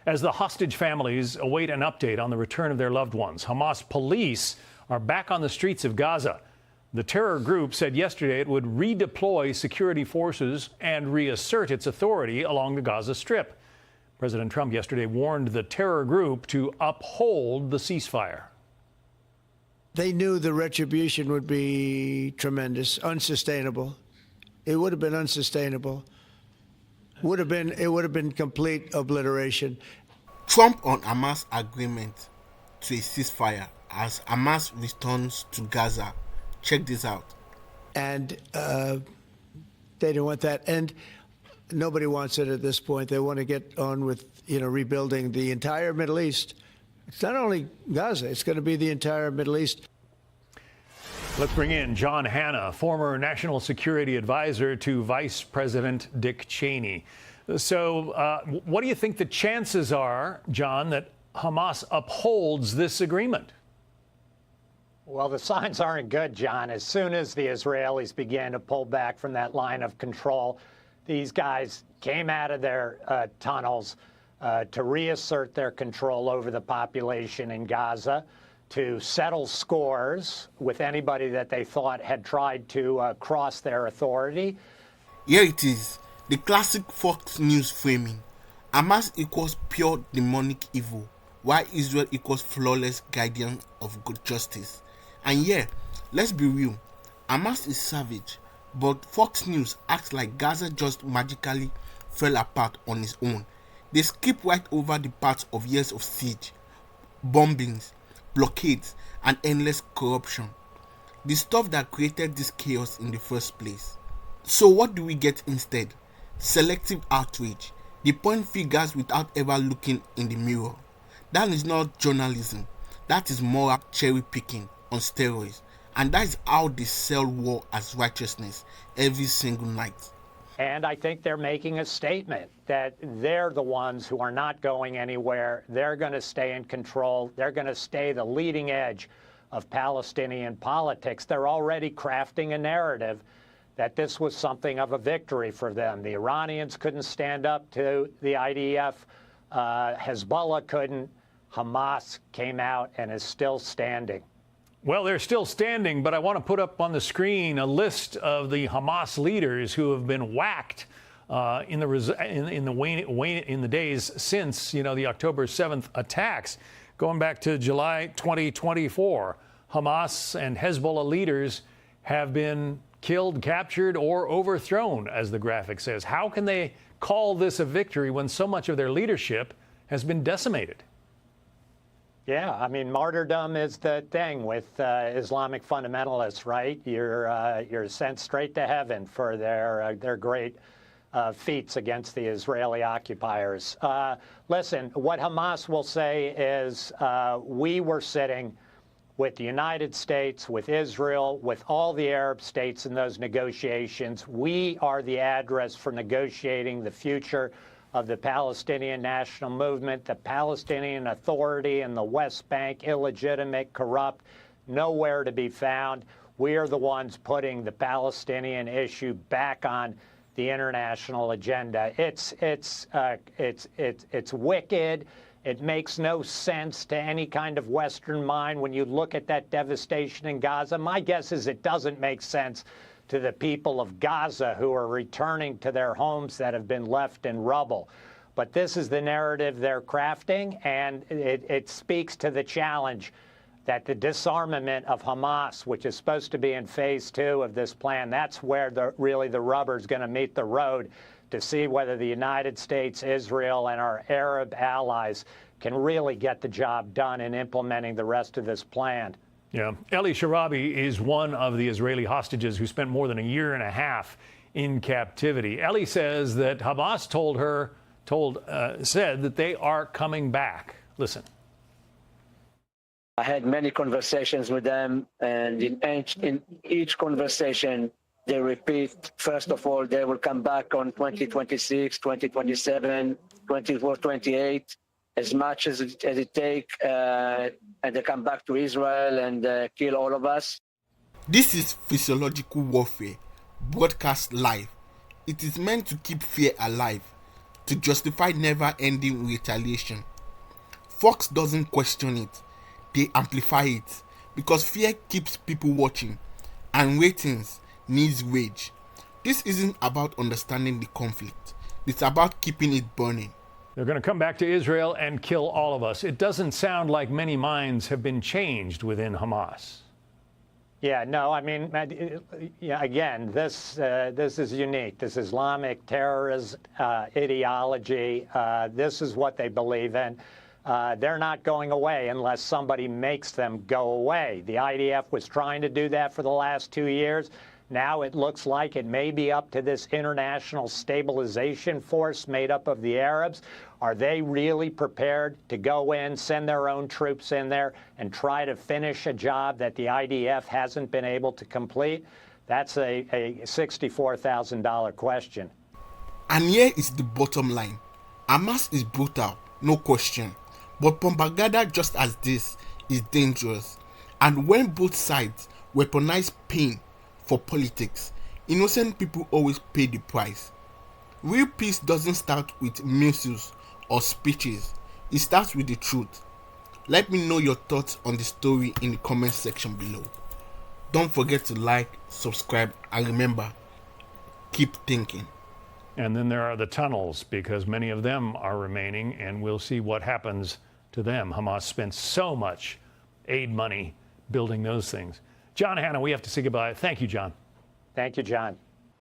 as the hostage families await an update on the return of their loved ones. Hamas police are back on the streets of Gaza. The terror group said yesterday it would redeploy security forces and reassert its authority along the Gaza Strip. President Trump yesterday warned the terror group to uphold the ceasefire. They knew the retribution would be tremendous, unsustainable. It would have been unsustainable. It would have been complete obliteration. Trump on Hamas agreement to a ceasefire as Hamas returns to Gaza. Check this out. And they didn't want that. And nobody wants it at this point. They want to get on with, rebuilding the entire Middle East. It's not only Gaza, it's going to be the entire Middle East. Let's bring in John Hanna, former national security advisor to Vice President Dick Cheney. So what do you think the chances are, John, that Hamas upholds this agreement? Well, the signs aren't good, John. As soon as the Israelis began to pull back from that line of control, these guys came out of their tunnels to reassert their control over the population in Gaza, to settle scores with anybody that they thought had tried to cross their authority. Here it is, the classic Fox News framing. Hamas equals pure demonic evil, while Israel equals flawless guardian of good justice. And yeah, let's be real, Hamas is savage, but Fox News acts like Gaza just magically fell apart on its own. They skip right over the parts of years of siege, bombings, blockades, and endless corruption. The stuff that created this chaos in the first place. So what do we get instead? Selective outrage. They point fingers without ever looking in the mirror. That is not journalism. That is moral cherry picking on steroids. And that is how they sell war as righteousness every single night. And I think they're making a statement that they're the ones who are not going anywhere. They're going to stay in control. They're going to stay the leading edge of Palestinian politics. They're already crafting a narrative that this was something of a victory for them. The Iranians couldn't stand up to the IDF. Hezbollah couldn't. Hamas came out and is still standing. Well, they're still standing, but I want to put up on the screen a list of the Hamas leaders who have been whacked in the days since, the October 7th attacks. Going back to July 2024, Hamas and Hezbollah leaders have been killed, captured, or overthrown, as the graphic says. How can they call this a victory when so much of their leadership has been decimated? Yeah, I mean, martyrdom is the thing with Islamic fundamentalists, right? You're sent straight to heaven for their great feats against the Israeli occupiers. Listen, what Hamas will say is we were sitting with the United States, with Israel, with all the Arab states in those negotiations. We are the address for negotiating the future of the Palestinian national movement. The Palestinian Authority in the West Bank, illegitimate, corrupt, nowhere to be found. We are the ones putting the Palestinian issue back on the international agenda. It's wicked. It makes no sense to any kind of Western mind when you look at that devastation in Gaza. My guess is it doesn't make sense to the people of Gaza who are returning to their homes that have been left in rubble. But this is the narrative they're crafting, and it speaks to the challenge that the disarmament of Hamas, which is supposed to be in phase 2 of this plan, that's where really the rubber's going to meet the road to see whether the United States, Israel, and our Arab allies can really get the job done in implementing the rest of this plan. Yeah, Eli Sharabi is one of the Israeli hostages who spent more than a year and a half in captivity. Eli says that Hamas said that they are coming back. Listen. I had many conversations with them, and in each conversation, they repeat, first of all, they will come back on 2026, 2027, 24, 28. As much as it takes, and they come back to Israel and kill all of us. This is physiological warfare, broadcast live. It is meant to keep fear alive. to justify never-ending retaliation. Fox doesn't question it, they amplify it, because fear keeps people watching, and ratings needs wage. This isn't about understanding the conflict, it's about keeping it burning. They're going to come back to Israel and kill all of us. It doesn't sound like many minds have been changed within Hamas. Yeah, no, I mean, yeah, again, this is unique. This Islamic terrorist ideology, this is what they believe in. They're not going away unless somebody makes them go away. The IDF was trying to do that for the last 2 years. Now it looks like it may be up to this international stabilization force made up of the Arabs. Are they really prepared to go in, send their own troops in there, and try to finish a job that the IDF hasn't been able to complete? That's a $64,000 question. And here is the bottom line. Hamas is brutal, no question. But propaganda just as this is dangerous. And when both sides weaponize pain for politics, innocent people always pay the price. Real peace doesn't start with missiles or speeches. It starts with the truth. Let me know your thoughts on the story in the comment section below. Don't forget to like, subscribe, and remember, keep thinking. And then there are the tunnels, because many of them are remaining, and we'll see what happens to them. Hamas spent so much aid money building those things. John Hanna, we have to say goodbye. Thank you, John. Thank you, John.